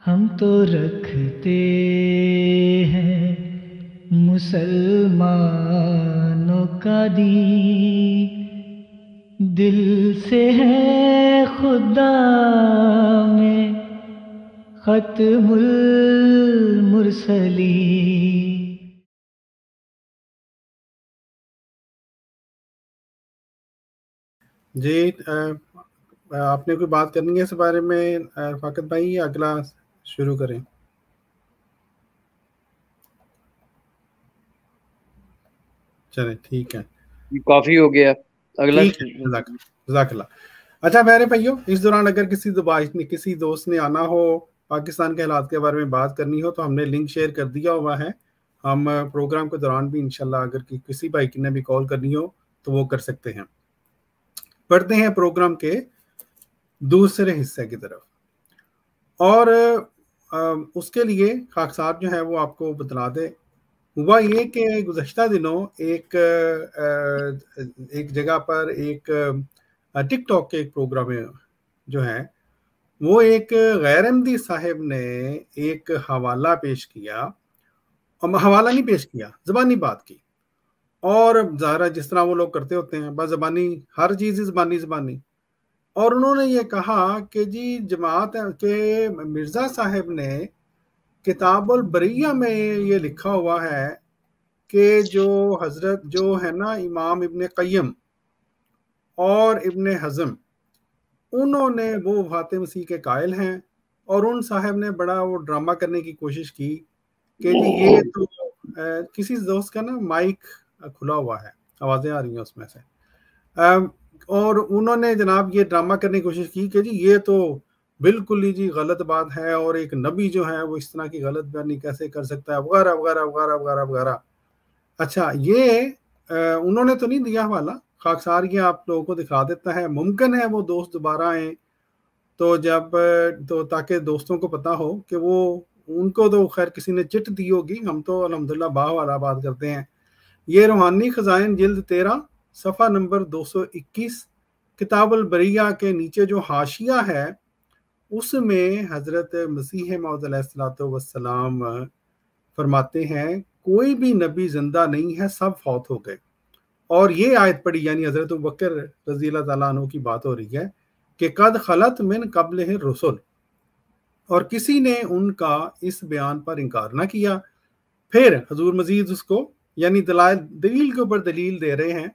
ہم تو رکھتے ہیں مسلمانوں کا دین، دل سے ہے خدا میں ختم المرسلین۔ جی آپ نے کوئی بات کرنی ہے اس بارے میں فاقد بھائی، یا اگلا شروع کریں؟ چلیں ٹھیک ہے، کافی ہو گیا، اگلا ٹھیک ہے، جزاک اللہ۔ اچھا میرے بھائیو، اس دوران اگر کسی دوست نے آنا ہو، پاکستان کے حالات کے بارے میں بات کرنی ہو، تو ہم نے لنک شیئر کر دیا ہوا ہے۔ ہم پروگرام کے دوران بھی انشاءاللہ اگر کسی بھائی نے بھی کال کرنی ہو تو وہ کر سکتے ہیں۔ پڑھتے ہیں پروگرام کے دوسرے حصے کی طرف، اور اس کے لیے خاک صاحب جو ہے وہ آپ کو بتلا دے۔ ہوا یہ کہ گزشتہ دنوں ایک جگہ پر ایک ٹک ٹاک کے ایک پروگرام جو ہے وہ ایک غیر احمدی صاحب نے ایک حوالہ پیش کیا، حوالہ نہیں پیش کیا، زبانی بات کی، اور ظاہر جس طرح وہ لوگ کرتے ہوتے ہیں، بس زبانی ہر چیز زبانی، اور انہوں نے یہ کہا کہ جی جماعت کے مرزا صاحب نے کتاب البریہ میں یہ لکھا ہوا ہے کہ جو حضرت جو ہے نا امام ابن قیم اور ابن حزم، انہوں نے وہ وفات مسیح کے قائل ہیں، اور ان صاحب نے بڑا وہ ڈرامہ کرنے کی کوشش کی کہ جی یہ تو کسی دوست کا نا مائک کھلا ہوا ہے، آوازیں آ رہی ہیں اس میں سے، اور انہوں نے جناب یہ ڈرامہ کرنے کی کوشش کی کہ جی یہ تو بالکل ہی جی غلط بات ہے، اور ایک نبی جو ہے وہ اس طرح کی غلط بیانی کیسے کر سکتا ہے، وغیرہ وغیرہ وغیرہ وغیرہ وغیرہ۔ اچھا یہ انہوں نے تو نہیں دیا حوالہ، خاکسار یہ آپ لوگوں کو دکھا دیتا ہے، ممکن ہے وہ دوست دوبارہ آئیں تو تاکہ دوستوں کو پتا ہو کہ وہ ان کو تو خیر کسی نے چٹ دی ہوگی، ہم تو الحمدللہ والا بات کرتے ہیں۔ یہ روحانی خزائن جلد 13 صفحہ نمبر 221 کتاب البریہ کے نیچے جو حاشیہ ہے اس میں حضرت مسیح موعود علیہ السلام فرماتے ہیں کوئی بھی نبی زندہ نہیں ہے، سب فوت ہو گئے۔ اور یہ آیت پڑھی، یعنی حضرت ابوبکر رضی اللہ تعالیٰ عنہ کی بات ہو رہی ہے کہ قد خلت من قبلہ الرسل، اور کسی نے ان کا اس بیان پر انکار نہ کیا۔ پھر حضور مزید اس کو یعنی دلیل کے اوپر دلیل دے رہے ہیں۔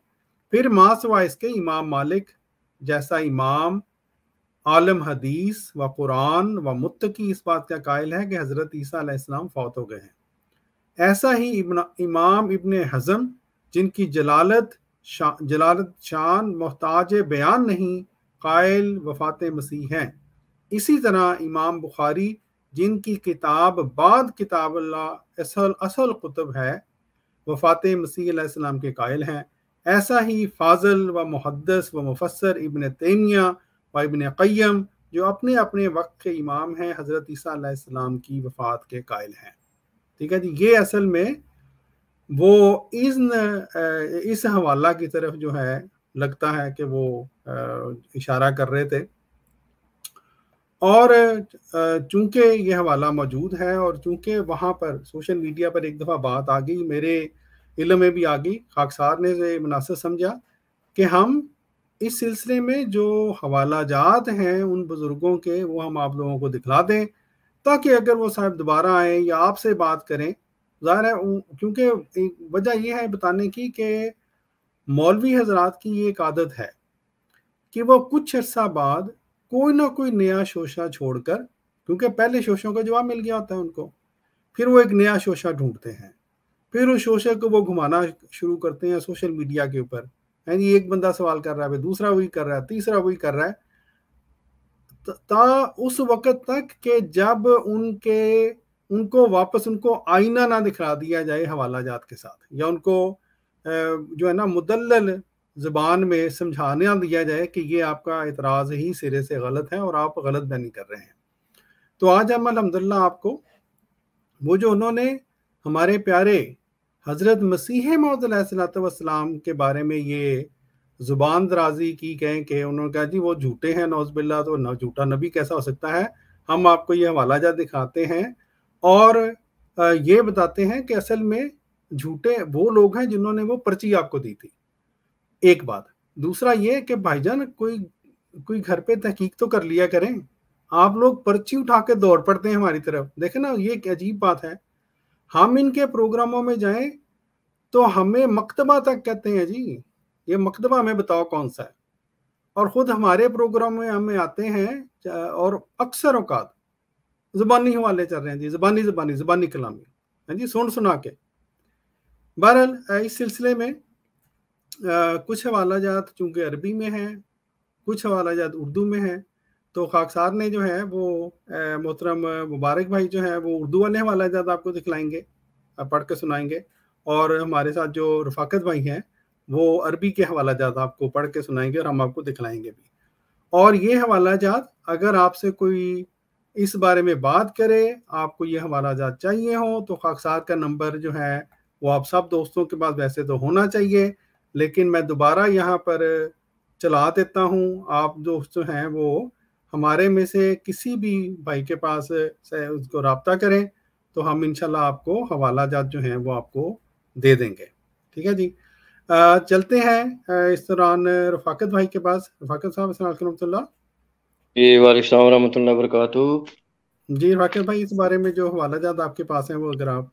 پھر ماں سوا اس کے امام مالک جیسا امام عالم حدیث و قرآن و متقی اس بات کا قائل ہے کہ حضرت عیسیٰ علیہ السلام فوت ہو گئے ہیں۔ ایسا ہی امام ابن حزم جن کی جلالت شان محتاج بیان نہیں، قائل وفات مسیح ہیں۔ اسی طرح امام بخاری جن کی کتاب بعد کتاب اللہ اصل کتب ہے، وفات مسیح علیہ السلام کے قائل ہیں۔ ایسا ہی فاضل و محدث و مفسر ابن تیمیہ و ابن قیم جو اپنے اپنے وقت کے امام ہیں، حضرت عیسیٰ علیہ السلام کی وفات کے قائل ہیں۔ ٹھیک ہے جی، یہ اصل میں وہ اس حوالہ کی طرف جو ہے لگتا ہے کہ وہ اشارہ کر رہے تھے، اور چونکہ یہ حوالہ موجود ہے اور چونکہ وہاں پر سوشل میڈیا پر ایک دفعہ بات آ گئی، میرے علم میں بھی آ گئی، خاکسار نے مناسب سمجھا کہ ہم اس سلسلے میں جو حوالہ جات ہیں ان بزرگوں کے وہ ہم آپ لوگوں کو دکھلا دیں، تاکہ اگر وہ صاحب دوبارہ آئیں یا آپ سے بات کریں، ظاہر ہے کیونکہ وجہ یہ ہے بتانے کی کہ مولوی حضرات کی یہ ایک عادت ہے کہ وہ کچھ عرصہ بعد کوئی نہ کوئی نیا شوشہ چھوڑ کر، کیونکہ پہلے شوشوں کا جواب مل گیا ہوتا ہے ان کو، پھر وہ ایک نیا شوشہ ڈھونڈتے ہیں، پھر اس شوشے کو وہ گھمانا شروع کرتے ہیں سوشل میڈیا کے اوپر، یعنی ایک بندہ سوال کر رہا ہے، دوسرا وہی کر رہا ہے، تیسرا وہی کر رہا ہے، تا اس وقت تک کہ جب ان کو واپس ان کو آئینہ نہ دکھا دیا جائے حوالہ جات کے ساتھ، یا ان کو جو ہے نا مدلل زبان میں سمجھانے دیا جائے کہ یہ آپ کا اعتراض ہی سرے سے غلط ہے اور آپ غلط بیانی کر رہے ہیں۔ تو آج ہم الحمدللہ آپ کو وہ جو انہوں نے ہمارے پیارے حضرت مسیح موعود علیہ السلام کے بارے میں یہ زبان درازی کی کہیں کہ انہوں نے کہا جی وہ جھوٹے ہیں، نعوذ باللہ، تو جھوٹا نبی کیسا ہو سکتا ہے، ہم آپ کو یہ حوالہ جات دکھاتے ہیں اور یہ بتاتے ہیں کہ اصل میں جھوٹے وہ لوگ ہیں جنہوں نے وہ پرچی آپ کو دی تھی. ایک بات. دوسرا یہ کہ بھائی جان کوئی گھر پہ تحقیق تو کر لیا کریں. آپ لوگ پرچی اٹھا کے دوڑ پڑتے ہیں ہماری طرف. دیکھیں نا, یہ ایک عجیب بات ہے. ہم ان کے پروگراموں میں جائیں تو ہمیں مکتبہ تک کہتے ہیں جی یہ مکتبہ ہمیں بتاؤ کون سا ہے, اور خود ہمارے پروگرام میں ہمیں آتے ہیں اور اکثر اوقات زبانی حوالے چل رہے ہیں جی, زبانی کلامی ہیں جی, سنا کے. بہرحال اس سلسلے میں کچھ حوالہ جات چونکہ عربی میں ہیں, کچھ حوالہ جات اردو میں ہیں, تو خاکسار نے جو ہے وہ محترم مبارک بھائی جو ہے وہ اردو والے حوالہ جات آپ کو دکھلائیں گے, پڑھ کے سنائیں گے, اور ہمارے ساتھ جو رفاقت بھائی ہیں وہ عربی کے حوالہ جات آپ کو پڑھ کے سنائیں گے اور ہم آپ کو دکھلائیں گے بھی. اور یہ حوالہ جات اگر آپ سے کوئی اس بارے میں بات کرے, آپ کو یہ حوالہ جات چاہیے ہوں, تو خاکسار کا نمبر جو ہے وہ آپ سب دوستوں کے پاس ویسے تو ہونا چاہیے, لیکن میں دوبارہ یہاں پر چلا دیتا ہوں. آپ دوست جو ہیں وہ ہمارے میں سے کسی بھی بھائی کے پاس سے اس کو رابطہ کریں تو ہم انشاءاللہ آپ کو حوالہ جات جو ہیں وہ آپ کو دے دیں گے. ٹھیک ہے جی. چلتے ہیں اس دوران رفاقت بھائی کے پاس. رفاقت صاحب السلام علیکم ورحمۃ اللہ. جی وعلیکم السلام ورحمۃ اللہ وبرکاتہ. جی رفاقت بھائی, اس بارے میں جو حوالہ جات آپ کے پاس ہیں وہ اگر آپ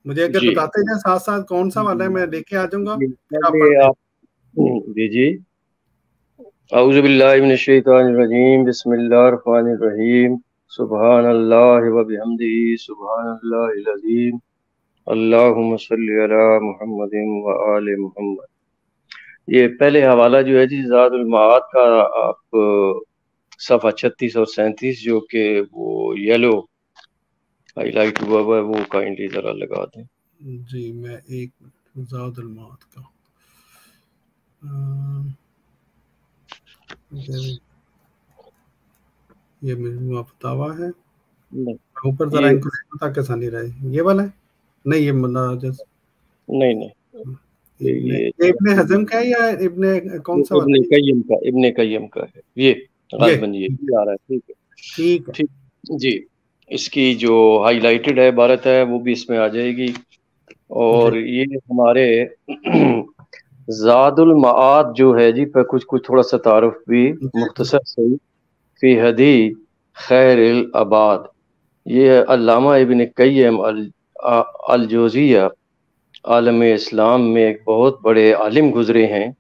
مجھے اگر جی بتاتے جائیں ساتھ ساتھ کون سا حوالہ ہے, میں لے کے آ جاؤں گا, پھر آپ پہلے پڑھ آپ جی اعوذ باللہ من الشیطان الرجیم, بسم اللہ الرحمن الرحیم, سبحان اللہ وبحمدہ, سبحان اللہ العظیم, اللہم صلی علی محمد وآل محمد. یہ پہلے حوالہ جو ہے جی زاد المعاد کا, آپ صفحہ 36 اور 37 جو کہ وہ یلو ہائی لائٹ ہوا ہوا ہے وہ کائنڈلی ذرا لگا دیں. جی میں ایک زاد المعاد کا یہ مجموعہ فتاویٰ ہے, اوپر ذرا ان کو پتا کیسا نہیں رہے, یہ والا ہے نہیں, یہ مناجز نہیں ابن حزم کا ہے یا ابن کون سا والا ہے؟ ابن قیم کا ہے یہ غالباً یہ آ رہا ہے. ٹھیک ہے ٹھیک جی. اس کی جو ہائی لائٹڈ ہے عبارت ہے وہ بھی اس میں آ جائے گی. اور یہ ہمارے زاد المعاد جو ہے جی پہ کچھ تھوڑا سا تعارف بھی مختصر سے فی ہدی خیر العباد. یہ علامہ ابن قیم الجوزیہ عالم اسلام میں ایک بہت بڑے عالم گزرے ہیں.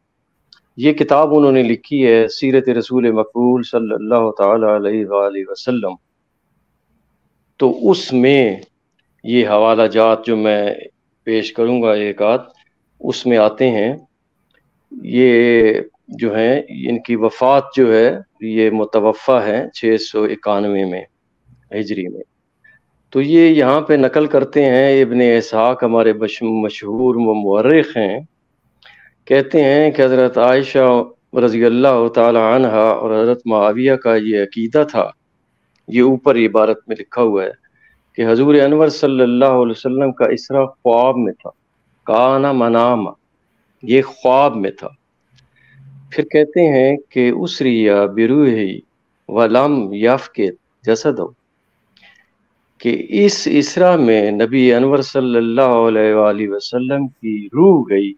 یہ کتاب انہوں نے لکھی ہے سیرت رسول مقبول صلی اللہ تعالی علیہ وآلہ وسلم. تو اس میں یہ حوالہ جات جو میں پیش کروں گا ایک آدھ اس میں آتے ہیں. یہ جو ہیں ان کی وفات جو ہے یہ متوفہ ہے 691 میں ہجری میں. تو یہ یہاں پہ نقل کرتے ہیں ابن اسحاق ہمارے مشہور مورخ ہیں, کہتے ہیں کہ حضرت عائشہ رضی اللہ تعالی عنہ اور حضرت معاویہ کا یہ عقیدہ تھا. یہ اوپر عبارت میں لکھا ہوا ہے کہ حضور انور صلی اللہ علیہ وسلم کا اسرا خواب میں تھا, کانا منام, یہ خواب میں تھا. پھر کہتے ہیں کہ اسریا بروحی ولم یفقد جسدہ, کہ اس اسرا میں نبی انور صلی اللہ علیہ وآلہ وسلم کی روح گئی,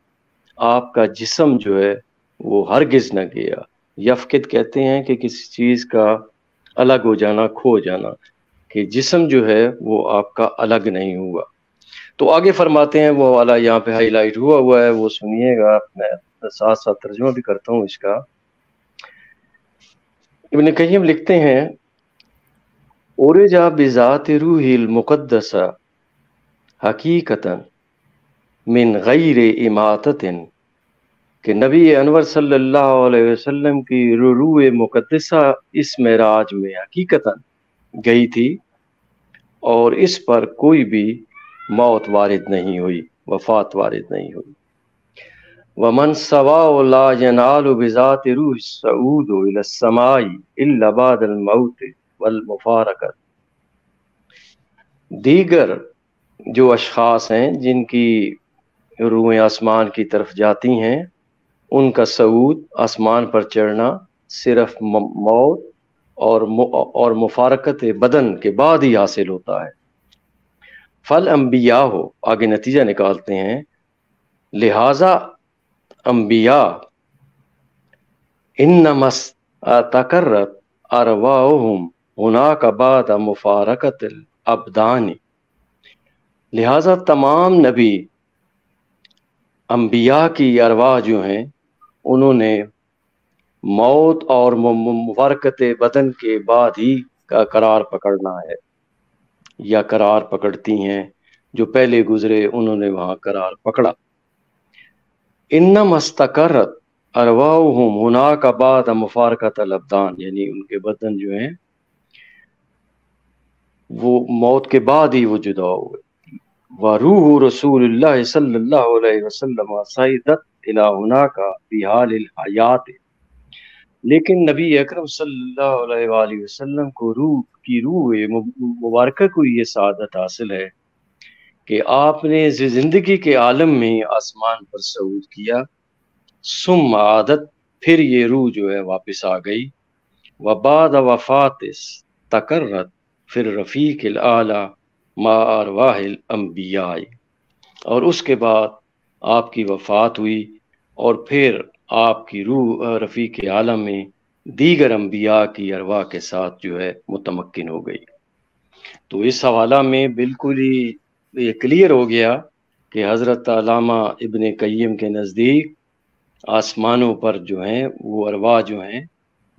آپ کا جسم جو ہے وہ ہرگز نہ گیا. یفقد کہتے ہیں کہ کسی چیز کا الگ ہو جانا, کھو جانا, کہ جسم جو ہے وہ آپ کا الگ نہیں ہوا. تو آگے فرماتے ہیں وہ والا یہاں پہ ہائی لائٹ ہوا ہے وہ سنیے گا, میں ساتھ ساتھ ترجمہ بھی کرتا ہوں اس کا. ابن قیم لکھتے ہیں اورجا بذات روح المقدسہ حقیقتاً من غیر اماتت, کہ نبی انور صلی اللہ علیہ وسلم کی روح مقدسہ اس معراج میں حقیقتاً گئی تھی اور اس پر کوئی بھی موت وارد نہیں ہوئی, وفات وارد نہیں ہوئی. ومن سوا لا ینال بذات روح الصعود الى السماء الا بعد الموت والمفارقت. دیگر جو اشخاص ہیں جن کی روحیں آسمان کی طرف جاتی ہیں, ان کا صعود آسمان پر چڑھنا صرف موت اور مفارقت بدن کے بعد ہی حاصل ہوتا ہے۔ فل انبیاء ہو، آگے نتیجہ نکالتے ہیں، لہذا انبیاء انما استقرت ارواحهم هناك بعد مفارقت الابدان، لہذا تمام نبی انبیاء کی ارواح جو ہیں انہوں نے موت اور مفارقت بدن کے بعد ہی کا قرار پکڑنا ہے، یا قرار پکڑتی ہیں، جو پہلے گزرے انہوں نے وہاں قرار پکڑا۔ انما استقرت ارواحهم هناك بعد مفارقت الابدان، یعنی ان کے بدن جو ہیں وہ موت کے بعد ہی وہ جدا ہوئے۔ وروح رسول اللہ صلی اللہ علیہ وسلم صعدت الى هناك فی حال الحیات، لیکن نبی اکرم صلی اللہ علیہ وآلہ وسلم کو روح مبارکہ کو یہ سعادت حاصل ہے کہ آپ نے زندگی کے عالم میں آسمان پر صعود کیا، ثم عادت، پھر یہ روح جو ہے واپس آ گئی، وبعد وفات استقرت پھر رفیق الاعلی مع ارواح الانبیاء، اور اس کے بعد آپ کی وفات ہوئی اور پھر آپ کی روح رفیق عالم میں دیگر انبیاء کی ارواح کے ساتھ جو ہے متمکن ہو گئی۔ تو اس حوالہ میں بالکل ہی یہ کلیئر ہو گیا کہ حضرت علامہ ابن قیم کے نزدیک آسمانوں پر جو ہیں وہ ارواح جو ہیں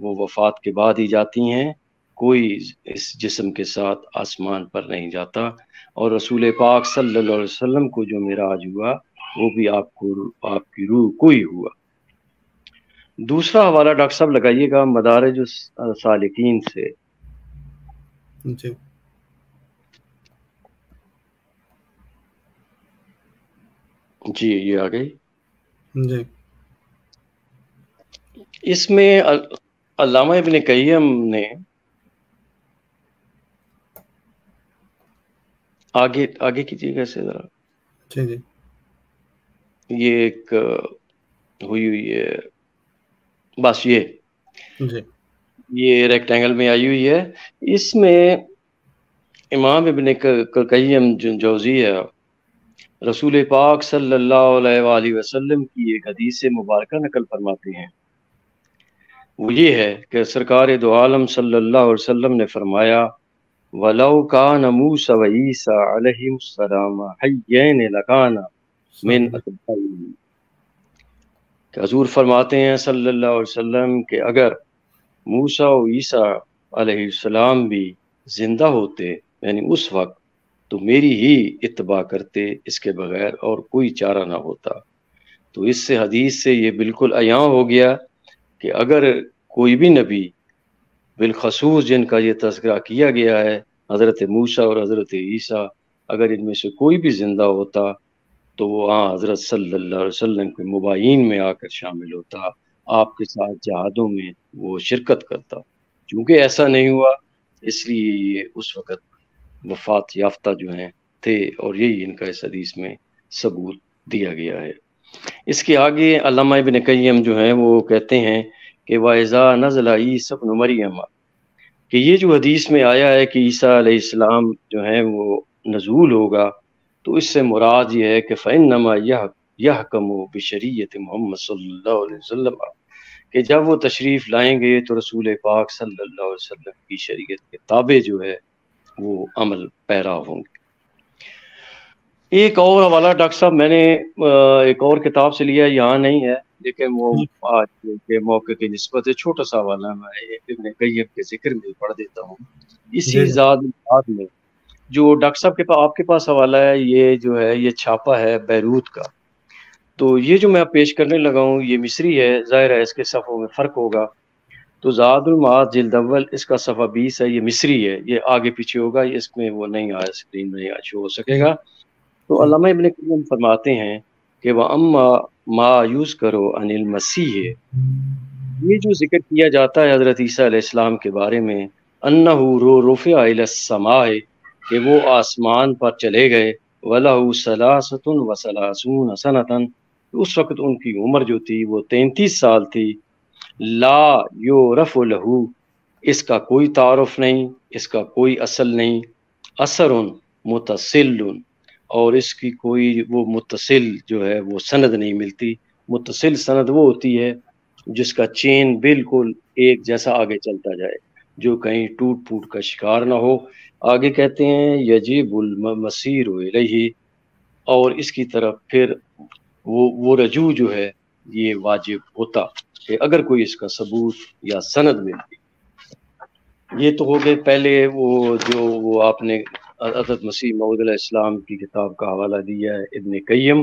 وہ وفات کے بعد ہی جاتی ہیں، کوئی اس جسم کے ساتھ آسمان پر نہیں جاتا، اور رسول پاک صلی اللہ علیہ وسلم کو جو معراج ہوا وہ بھی آپ کی روح کو ہی ہوا۔ دوسرا حوالہ ڈاکٹر صاحب لگائیے گا مدارج السالکین سے۔ جی جی یہ آ گئی۔ جی اس میں علامہ ابن قیم نے آگے کیجیے گا اسے ذرا، جی جی یہ ایک ہوئی ہے بس جی یہ ریکٹینگل میں آئی ہوئی ہے۔ اس میں امام ابن قیم جوزیہ رسول پاک صلی اللہ علیہ وآلہ وسلم کی ایک حدیث مبارکہ نقل فرماتے ہیں، وہ یہ ہے کہ سرکار دو عالم صلی اللہ علیہ وسلم نے فرمایا، وَلَوْ كَانَ مُوسَى وَعِيسَى عَلَيْهِمُ السَّلَامَ حَيَّيْنِ لَكَانَ مِنْ أَتْبَاعِهِ، کہ حضور فرماتے ہیں صلی اللہ علیہ وسلم کہ اگر موسیٰ و عیسیٰ علیہ السلام بھی زندہ ہوتے یعنی اس وقت، تو میری ہی اتباع کرتے، اس کے بغیر اور کوئی چارہ نہ ہوتا۔ تو اس سے حدیث سے یہ بالکل عیاں ہو گیا کہ اگر کوئی بھی نبی، بالخصوص جن کا یہ تذکرہ کیا گیا ہے حضرت موسیٰ اور حضرت عیسیٰ، اگر ان میں سے کوئی بھی زندہ ہوتا تو وہ حضرت صلی اللہ علیہ وسلم کے مباین میں آ کر شامل ہوتا، آپ کے ساتھ جہادوں میں وہ شرکت کرتا۔ چونکہ ایسا نہیں ہوا اس لیے یہ اس وقت وفات یافتہ جو ہیں تھے، اور یہی ان کا اس حدیث میں ثبوت دیا گیا ہے۔ اس کے آگے علامہ ابن قیم جو ہیں وہ کہتے ہیں کہ وَإِذَا نَزَلَ عِيسَى ابْنُ مَرْيَمَ، کہ یہ جو حدیث میں آیا ہے کہ عیسیٰ علیہ السلام جو ہیں وہ نزول ہوگا، تو اس سے مراد یہ ہے کہ فَإِنَّمَا يَحْكَمُ بِشَرِيعَةِ محمد صلی اللہ علیہ وسلم، کہ جب وہ تشریف لائیں گے تو رسول پاک صلی اللہ علیہ وسلم کی شریعت کے تابع جو ہے وہ عمل پیرا ہوں گے۔ ایک اور حوالہ ڈاکٹر صاحب میں نے ایک اور کتاب سے لیا، یہاں نہیں ہے لیکن وہ آج کے موقع کی نسبت چھوٹا سا حوالہ میں ابن قیم کے ذکر میں پڑھ دیتا ہوں۔ اسی زاد المعاد میں جو ڈاکٹر صاحب کے پاس آپ کے پاس حوالہ ہے، یہ جو ہے یہ چھاپا ہے بیروت کا، تو یہ جو میں پیش کرنے لگا ہوں یہ مصری ہے، ظاہر ہے اس کے صفحوں میں فرق ہوگا۔ تو زاد المعاد جلد اول اس کا صفحہ 20 ہے، یہ مصری ہے، یہ آگے پیچھے ہوگا، اس میں وہ نہیں آیا، اسکرین میں شو ہو سکے گا۔ تو علامہ ابن قیم فرماتے ہیں کہ وَأَمَّا مَا يُذْكَرُ عَنِ الْمَسِيحِ، یہ جو ذکر کیا جاتا ہے حضرت عیسیٰ علیہ السلام کے بارے میں، أَنَّهُ رُفِعَ إِلَى السَّمَاءِ، کہ وہ آسمان پر چلے گئے، وَلَهُ ثَلَاثَةٌ وَثَلَاثُونَ سَنَةً، اس وقت ان کی عمر جو تھی وہ 33 سال تھی، لا یعرف لہ، اس کا کوئی تعارف نہیں، اس کا کوئی اصل نہیں، اثر متصل، اور اس کی کوئی وہ متصل جو ہے وہ سند نہیں ملتی۔ متصل سند وہ ہوتی ہے جس کا چین بالکل ایک جیسا آگے چلتا جائے، جو کہیں ٹوٹ پھوٹ کا شکار نہ ہو۔ آگے کہتے ہیں یجب المسیر الیہ، اور اس کی طرف پھر وہ رجوع جو ہے یہ واجب ہوتا کہ اگر کوئی اس کا ثبوت یا سند ملتی۔ یہ تو ہو گئے پہلے وہ آپ نے حضرت مسیح موعود علیہ السلام کی کتاب کا حوالہ دیا ہے ابن قیم۔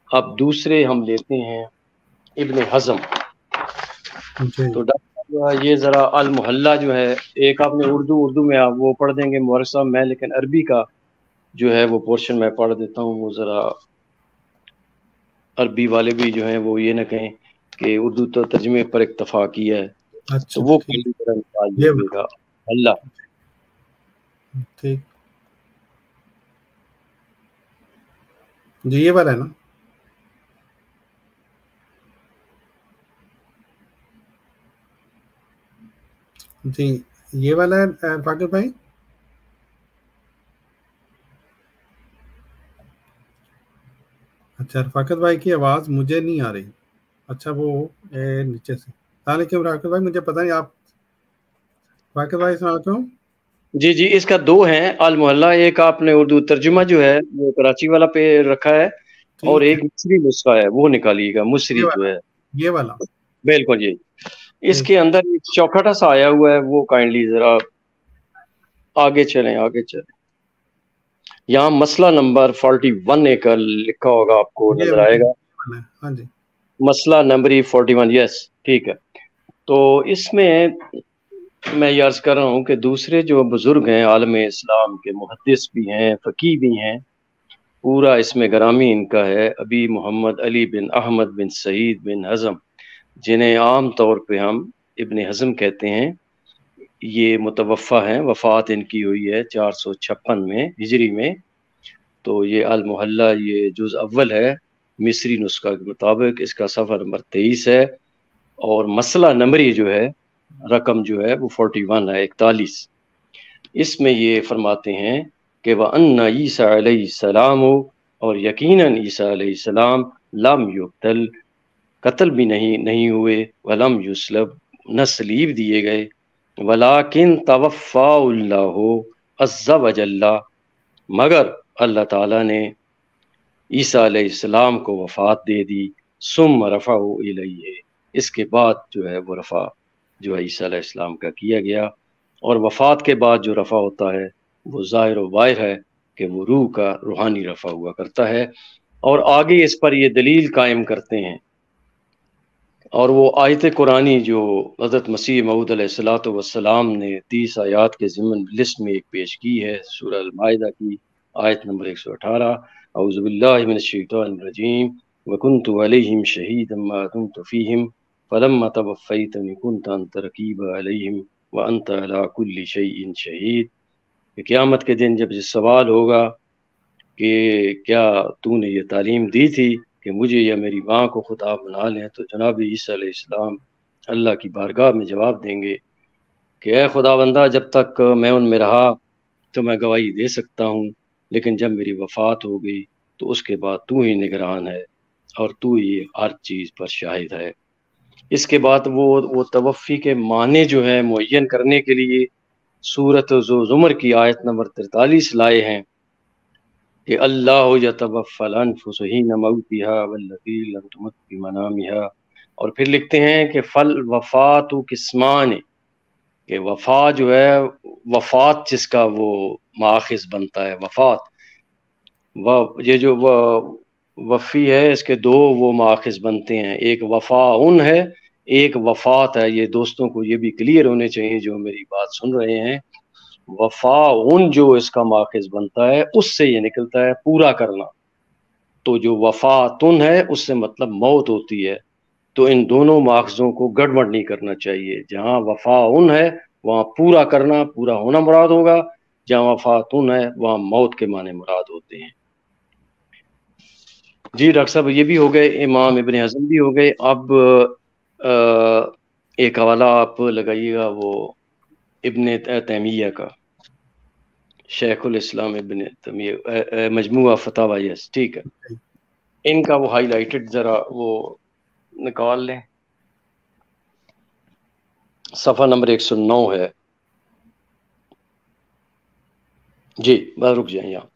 اب دوسرے ہم لیتے ہیں ابن حزم۔ تو ڈاکٹر صاحب یہ ذرا المحلہ جو ہے، ایک آپ نے اردو میں آپ وہ پڑھ دیں گے مورخ صاحب، میں لیکن عربی کا جو ہے وہ پورشن میں پڑھ دیتا ہوں، وہ ذرا عربی والے بھی جو ہیں وہ یہ نہ کہیں کہ اردو تو ترجمے پر اکتفا کیا ہے، تو وہ پہلی طرح نکال دیجیے گا اللہ۔ ٹھیک جی، یہ والا ہے نا؟ جی یہ والا ہے فاقر بھائی۔ اچھا، رفاقت بھائی کی آواز مجھے نہیں آ رہی۔ اچھا وہ نیچے سے۔ السلام علیکم رفاقت بھائی، مجھے پتہ نہیں آپ رفاقت بھائی سناتے ہوں؟ جی اس کا دو ہیں المحلہ، ایک آپ نے اردو ترجمہ جو ہے وہ کراچی والا پہ رکھا ہے، اور ایک مصری نسخہ ہے وہ نکالیے گا، مصری جو ہے یہ والا بالکل جی۔ اس کے اندر ایک چوکھٹا سا آیا ہوا ہے، وہ کائنڈلی ذرا آگے چلیں۔ یہاں مسئلہ نمبر 41 ایک لکھا ہوگا، آپ کو نظر آئے گا۔ ہاں جی، مسئلہ نمبر 41، یس ٹھیک ہے۔ تو اس میں یہ عرض کر رہا ہوں کہ دوسرے جو بزرگ ہیں عالم اسلام کے، محدث بھی ہیں، فقیہ بھی ہیں، پورا اس میں گرامی ان کا ہے ابی محمد علی بن احمد بن سعید بن حزم، جنہیں عام طور پہ ہم ابن حزم کہتے ہیں۔ یہ متوفہ ہیں، وفات ان کی ہوئی ہے 456 میں ہجری میں۔ تو یہ المحلہ یہ جز اول ہے مصری نسخہ کے مطابق، اس کا صفحہ نمبر 23 ہے، اور مسئلہ نمبری جو ہے رقم جو ہے وہ 41 ہے، 41۔ اس میں یہ فرماتے ہیں کہ وَأَنَّ عیسیٰ علیہ السلام، اور یقیناً عیسیٰ علیہ السلام لم یقتل، قتل بھی نہیں ہوئے، ولم یسلب، نہ سلیب دیے گئے، ولیکن توفا اللہ عز وجل، مگر اللہ تعالیٰ نے عیسیٰ علیہ السلام کو وفات دے دی، ثم رفعہ الیہ، اس کے بعد جو ہے وہ رفع جو ہے عیسیٰ علیہ السلام کا کیا گیا۔ اور وفات کے بعد جو رفع ہوتا ہے وہ ظاہر و باہر ہے کہ وہ روح کا روحانی رفع ہوا کرتا ہے، اور آگے اس پر یہ دلیل قائم کرتے ہیں، اور وہ آیت قرآنی جو حضرت مسیح موعود علیہ السلام نے 30 آیات کے ضمن لسٹ میں ایک پیش کی ہے، سورہ المائدہ کی آیت نمبر 118، اعوذ باللہ من الشیطان الرجیم وکنت علیہم شہیدا ما دمت فیہم فلما توفیتنی کنت انت رقیب علیہم وانت علی کل شیء شہید۔ کہ قیامت کے دن جب یہ سوال ہوگا کہ کیا تو نے یہ تعلیم دی تھی کہ مجھے یا میری ماں کو خدا بنا لیں، تو جناب عیسیٰ علیہ السلام اللہ کی بارگاہ میں جواب دیں گے کہ اے خدا بندہ، جب تک میں ان میں رہا تو میں گواہی دے سکتا ہوں، لیکن جب میری وفات ہو گئی تو اس کے بعد تو ہی نگران ہے اور تو ہی ہر چیز پر شاہد ہے۔ اس کے بعد وہ توفی کے معنی جو ہے معین کرنے کے لیے سورۃ زمر کی آیت نمبر 43 لائے ہیں کہ اللہ یتوفی الانفس حین موتها واللتی لم تمت فی منامها، اور پھر لکھتے ہیں کہ فل وفات قسمان، کہ وفات جو ہے، وفات جس کا وہ ماخذ بنتا ہے، وفات یہ جو وفی ہے اس کے دو وہ ماخذ بنتے ہیں، ایک وفاء ہے، ایک وفات ہے۔ یہ دوستوں کو یہ بھی کلیئر ہونے چاہیے جو میری بات سن رہے ہیں۔ وفاء جو اس کا ماخذ بنتا ہے اس سے یہ نکلتا ہے پورا کرنا، تو جو وفاتن ہے اس سے مطلب موت ہوتی ہے، تو ان دونوں ماخذوں کو گڑبڑ نہیں کرنا چاہیے۔ جہاں وفاءن ہے وہاں پورا کرنا، پورا ہونا مراد ہوگا، جہاں وفاتن ہے وہاں موت کے معنی مراد ہوتے ہیں۔ جی ڈاکٹر صاحب یہ بھی ہو گئے، امام ابن حزم بھی ہو گئے۔ اب ایک حوالہ آپ لگائیے گا، وہ ابن تیمیہ کا، شیخ الاسلام ابن تیمیہ، مجموعہ فتاوی، یس ٹھیک ہے، ان کا وہ ہائی لائٹڈ ذرا وہ نکال لیں، صفحہ نمبر 109 ہے جی، بس رک جائیں یہاں۔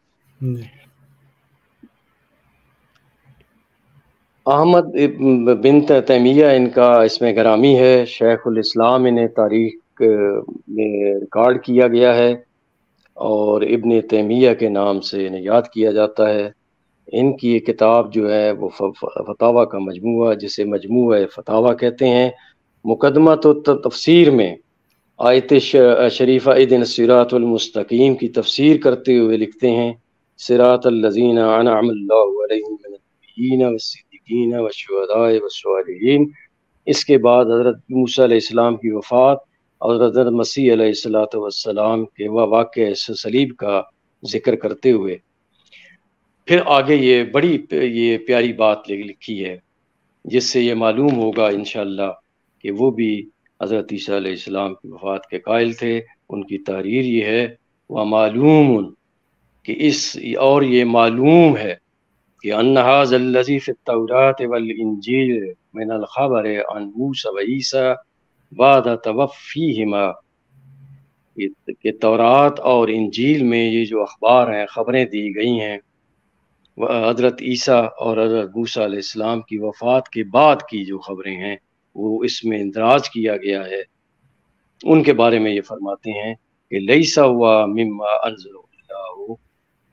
احمد بن تیمیہ ان کا اس میں گرامی ہے، شیخ الاسلام انہیں تاریخ میں ریکارڈ کیا گیا ہے اور ابن تیمیہ کے نام سے انہیں یاد کیا جاتا ہے۔ ان کی یہ کتاب جو ہے وہ فتاوی کا مجموعہ، جسے مجموعہ فتاوی کہتے ہیں، مقدمہ تو تفسیر میں آیت شریفہ اہدنا الصراط المستقیم کی تفسیر کرتے ہوئے لکھتے ہیں، صراط الذین انعم اللہ علیہم من النبیین والصدیقین والشہداء والصالحین۔ اس کے بعد حضرت موسیٰ علیہ السلام کی وفات اور حضرت مسیح علیہ السلام کے واقعہ صلیب کا ذکر کرتے ہوئے پھر آگے یہ بڑی یہ پیاری بات لکھی ہے، جس سے یہ معلوم ہوگا انشاءاللہ کہ وہ بھی حضرت عیسیٰ علیہ السلام کی وفات کے قائل تھے۔ ان کی تحریر یہ ہے، وَمَعْلُومٌ، کہ اور یہ معلوم ہے کہ أَنَّ هَذَا الَّذِي فِي التَّوْرَاةِ وَالْإِنْجِيلِ مِنَ الْخَبَرِ عَنْ مُوسَىٰ وَعِيسَىٰ بَعْدَ تَوَفِّيهِمَا، کہ تورات اور انجیل میں یہ جو اخبار ہیں، خبریں دی گئی ہیں حضرت عیسیٰ اور حضرت موسیٰ علیہ السلام کی وفات کے بعد کی جو خبریں ہیں، وہ اس میں اندراج کیا گیا ہے۔ ان کے بارے میں یہ فرماتے ہیں کہ لیسا ہوا مما انزل اللہ،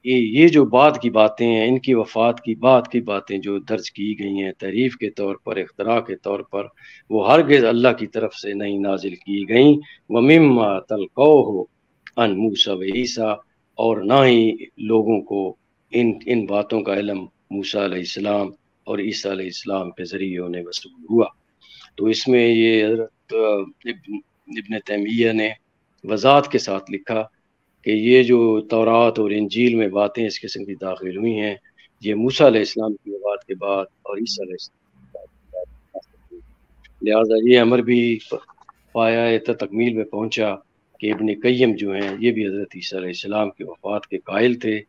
یہ جو بعد کی باتیں ہیں، ان کی وفات کی بعد کی باتیں جو درج کی گئی ہیں تعریف کے طور پر، اختراع کے طور پر، وہ ہرگز اللہ کی طرف سے نہیں نازل کی گئیں۔ ومما تلقوہ عن موسیٰ وعیسیٰ، اور نہ ہی لوگوں کو ان باتوں کا علم موسیٰ علیہ السلام اور عیسیٰ علیہ السلام کے ذریعے انہیں وصول ہوا۔ تو اس میں یہ حضرت ابن تیمیہ نے وضاحت کے ساتھ لکھا کہ یہ جو تورات اور انجیل میں باتیں اس قسم کی داخل ہوئی ہیں، یہ موسیٰ علیہ السلام کی وفات کے بعد اور عیسیٰ علیہ السلام کے بعد، لہٰذا یہ امر بھی پایا تکمیل میں پہنچا کہ ابن قیم جو ہیں یہ بھی حضرت عیسیٰ علیہ السلام کی وفات کے قائل تھے۔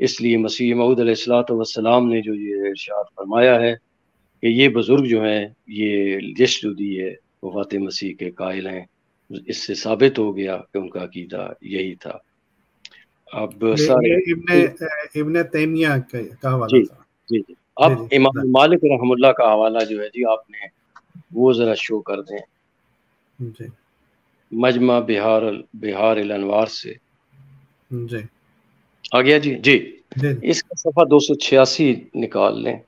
اس لیے مسیح موعود علیہ السلام نے جو یہ ارشاد فرمایا ہے کہ یہ بزرگ جو ہیں یہ یشہدی ہے وفات مسیح کے قائل ہیں، اس سے ثابت ہو گیا کہ ان کا عقیدہ یہی تھا۔ اب ابن تیمیہ کا حوالہ تھا۔ جی جی، اب امام مالک رحم اللہ کا حوالہ جو ہے جی آپ نے وہ ذرا شو کر دیں جی، مجمع بہار الانوار سے۔ جی آ گیا جی؟ جی، اس کا صفحہ 286 نکال لیں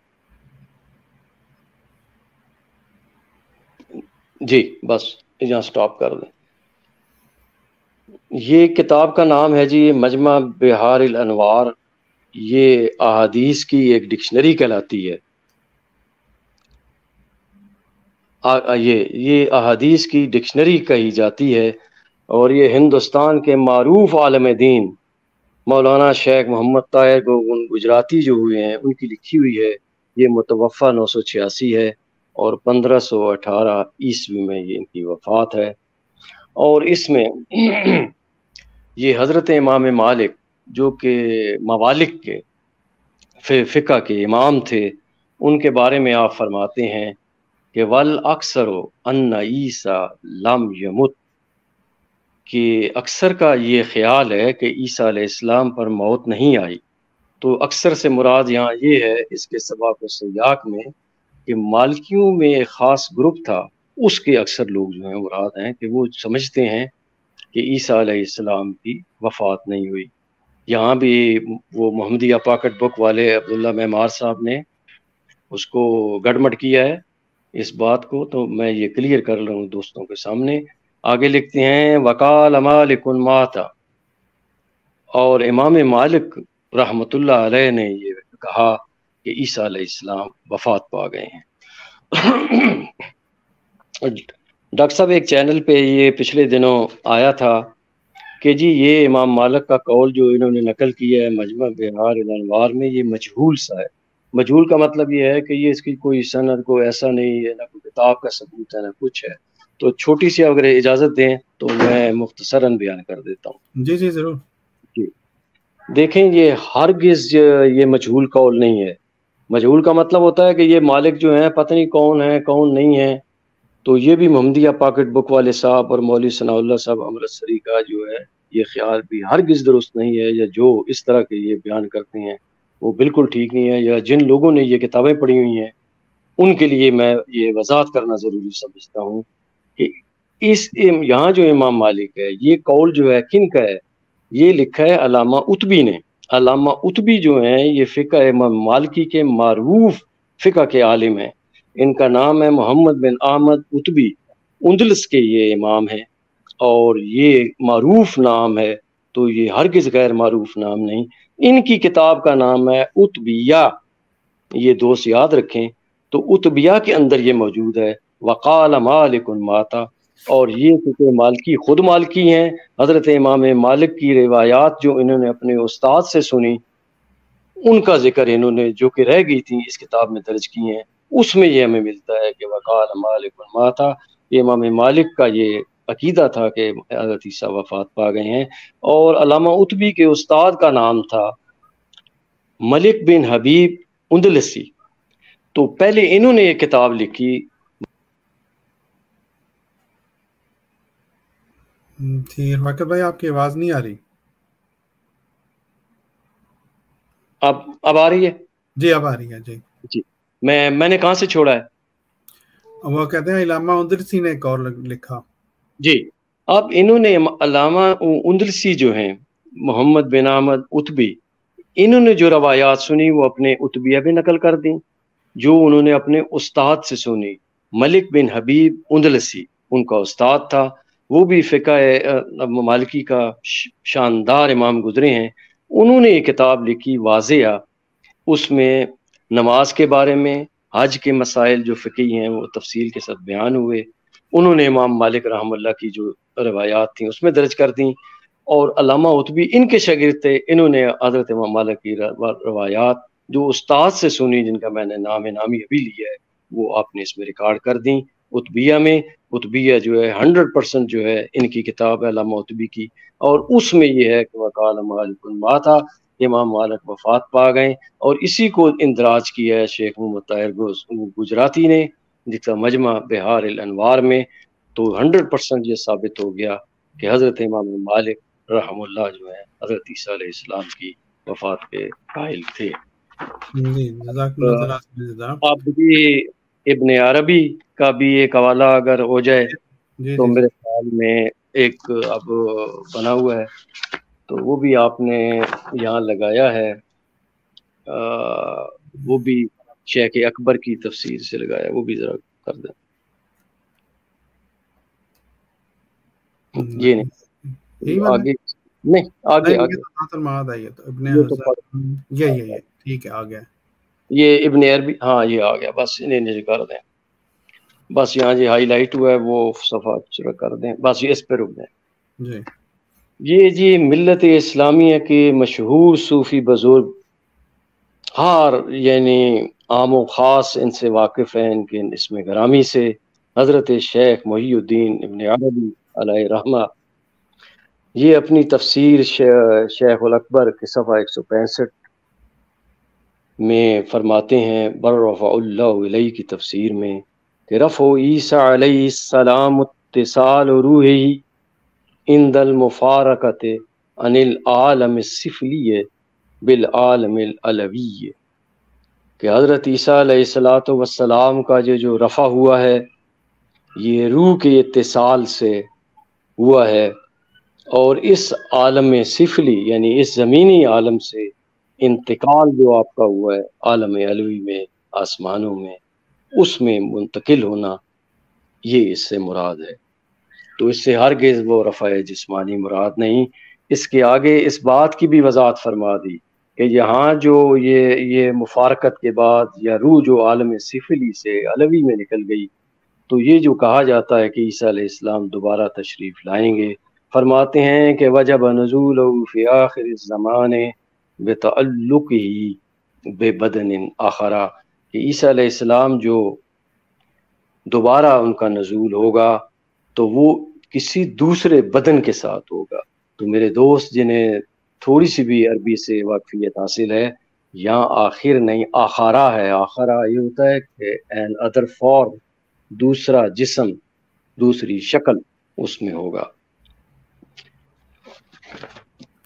جی، بس یہاں سٹاپ کر دیں۔ یہ کتاب کا نام ہے جی مجمع بہار الانوار، یہ احادیث کی ایک ڈکشنری کہلاتی ہے۔ یہ احادیث کی ڈکشنری کہی جاتی ہے، اور یہ ہندوستان کے معروف عالم دین مولانا شیخ محمد طاہر گجراتی جو ہوئے ہیں ان کی لکھی ہوئی ہے۔ یہ متوفہ 986 ہے اور 1518 عیسوی میں یہ ان کی وفات ہے۔ اور اس میں یہ حضرت امام مالک جو کہ موالک کے فقہ کے امام تھے، ان کے بارے میں آپ فرماتے ہیں کہ والاکثر ان عیسیٰ لم یمت، کہ اکثر کا یہ خیال ہے کہ عیسیٰ علیہ السلام پر موت نہیں آئی۔ تو اکثر سے مراد یہاں یہ ہے اس کے سباق و سیاق میں کہ مالکیوں میں ایک خاص گروپ تھا، اس کے اکثر لوگ جو ہیں مراد ہیں کہ وہ سمجھتے ہیں کہ عیسیٰ علیہ السلام کی وفات نہیں ہوئی۔ یہاں بھی وہ محمدیہ پاکٹ بک والے عبداللہ معمار صاحب نے اس کو گڑمٹ کیا ہے اس بات کو، تو میں یہ کلیئر کر رہا ہوں دوستوں کے سامنے۔ آگے لکھتے ہیں وقال مالک ماتا، اور امام مالک رحمۃ اللہ علیہ نے یہ کہا کہ عیسیٰ علیہ السلام وفات پا گئے ہیں۔ ڈاکٹر صاحب ایک چینل پہ یہ پچھلے دنوں آیا تھا کہ جی یہ امام مالک کا قول جو انہوں نے نقل کیا ہے مجمع بہار الانوار میں، یہ مجہول سا ہے۔ مجہول کا مطلب یہ ہے کہ یہ اس کی کوئی سند کو ایسا نہیں ہے، نہ کوئی کتاب کا ثبوت ہے نہ کچھ ہے، تو چھوٹی سی اگر اجازت دیں تو میں مختصراً بیان کر دیتا ہوں. جی جی ضرور. جی دیکھیں، یہ ہرگز یہ مجہول قول نہیں ہے. مجہول کا مطلب ہوتا ہے کہ یہ مالک جو ہیں پتہ نہیں کون ہے کون نہیں ہے. تو یہ بھی محمدیہ پاکٹ بک والے صاحب اور مولوی ثناء اللہ صاحب امرتسری کا جو ہے یہ خیال بھی ہرگز درست نہیں ہے، یا جو اس طرح کے یہ بیان کرتے ہیں وہ بالکل ٹھیک نہیں ہے، یا جن لوگوں نے یہ کتابیں پڑھی ہوئی ہیں ان کے لیے میں یہ وضاحت کرنا ضروری سمجھتا ہوں کہ یہاں جو امام مالک ہے یہ قول جو ہے کن کا ہے؟ یہ لکھا ہے علامہ اتبی نے. علامہ اتبی جو ہیں یہ فقہ امام مالکی کے معروف فقہ کے عالم ہیں. ان کا نام ہے محمد بن احمد اتبی، اندلس کے یہ امام ہیں، اور یہ معروف نام ہے، تو یہ ہرگز غیر معروف نام نہیں. ان کی کتاب کا نام ہے اتبیہ، یہ دوست یاد رکھیں. تو اتبیہ کے اندر یہ موجود ہے وقال مالک ماتا، اور یہ فقہ مالکی خود مالکی ہیں. حضرت امام مالک کی روایات جو انہوں نے اپنے استاد سے سنی ان کا ذکر انہوں نے جو کہ رہ گئی تھی اس کتاب میں درج کی ہیں. اس میں یہ ہمیں ملتا ہے کہ وقال مالک ماتا، یہ امام مالک کا یہ عقیدہ تھا کہ حضرت عیسیٰ وفات پا گئے ہیں. اور علامہ اتبی کے استاد کا نام تھا ملک بن حبیب اندلسی. تو پہلے انہوں نے یہ کتاب لکھی. جی واقع بھائی آپ کی آواز نہیں آ رہی. اب آ رہی ہے؟ جی اب آ رہی ہے. جی جی میں نے کہاں سے چھوڑا ہے؟ وہ کہتے ہیں علامہ اندلسی نے ایک اور لکھا. جی اب انہوں نے علامہ اندلسی جو ہیں محمد بن احمد اتبی، انہوں نے جو روایات سنی وہ اپنے اتبیہ بھی نقل کر دیں، جو انہوں نے اپنے استاد سے سنی. ملک بن حبیب اندلسی ان کا استاد تھا، وہ بھی فقہ مالکی کا شاندار امام گزرے ہیں. انہوں نے یہ کتاب لکھی واضح، اس میں نماز کے بارے میں، حج کے مسائل جو فقہی ہیں وہ تفصیل کے ساتھ بیان ہوئے. انہوں نے امام مالک رحم اللہ کی جو روایات تھیں اس میں درج کر دیں. اور علامہ اتبی ان کے شاگرد تھے، انہوں نے حضرت امام مالک کی روایات جو استاد سے سنی، جن کا میں نے نام نامی ابھی لیا ہے، وہ آپ نے اس میں ریکارڈ کر دیں اتبیہ میں. اتبیہ جو ہے 100% جو ہے ان کی کتاب ہے علامہ اتبی کی، اور اس میں یہ ہے کہ وقال مالک ماتا، امام مالک وفات پا گئے. اور اسی کو اندراج کیا ہے شیخ محمد طاہر گجراتی نے جس کا مجمع بہار الانوار میں. تو 100% یہ ثابت ہو گیا کہ حضرت امام مالک رحم اللہ جو ہے حضرت عیسیٰ علیہ السلام کی وفات کے قائل تھے. جی جزاک اللہ. اب بھی ابن عربی کا بھی ایک حوالہ اگر ہو جائے تو میرے خیال میں ایک اب بنا ہوا ہے، تو وہ بھی آپ نے یہاں لگایا ہے، وہ بھی شیخ اکبر کی تفسیر سے لگایا، وہ بھی ذرا کر دیں. یہ نہیں آگے نہیں آگے ٹھیک ہے آ گیا یہ ابن عربی. ہاں یہ آ گیا، بس انہیں کر دیں، بس یہاں جو ہائی لائٹ ہوا ہے وہ صفحہ شروع کر دیں، بس یہ اس پہ رک دیں. یہ جی ملت اسلامیہ کے مشہور صوفی بزرگ ہار یعنی عام و خاص ان سے واقف ہیں، ان کے اس میں گرامی سے حضرت شیخ محی الدین ابن عربی علیہ رحمہ، یہ اپنی تفسیر شیخ الاکبر کے صفحہ 165 میں فرماتے ہیں برفع اللہ علیہ کی تفسیر میں کہ رفع عیسیٰ علیہ السلام اتصال روحی عند المفارقت عن العالم السفلی بالعالم العلوی، کہ حضرت عیسیٰ علیہ الصلوۃ والسلام کا جو رفع ہوا ہے یہ روح کے اتصال سے ہوا ہے، اور اس عالم سفلی یعنی اس زمینی عالم سے انتقال جو آپ کا ہوا ہے عالم علوی میں، آسمانوں میں، اس میں منتقل ہونا، یہ اس سے مراد ہے. تو اس سے ہرگز وہ رفع جسمانی مراد نہیں. اس کے آگے اس بات کی بھی وضاحت فرما دی کہ یہاں جو یہ مفارقت کے بعد یا روح جو عالم سفلی سے علوی میں نکل گئی، تو یہ جو کہا جاتا ہے کہ عیسیٰ علیہ السلام دوبارہ تشریف لائیں گے، فرماتے ہیں کہ وجب نزول فی آخر الزمان بتعلق ہی بے بدن آخرہ، کہ عیسیٰ علیہ السلام جو دوبارہ ان کا نزول ہوگا تو وہ کسی دوسرے بدن کے ساتھ ہوگا. تو میرے دوست جنہیں تھوڑی سی بھی عربی سے واقفیت حاصل ہے، یہاں آخر نہیں آخرا ہے. آخرا یہ ہوتا ہے کہ an other form، دوسرا جسم، دوسری شکل اس میں ہوگا.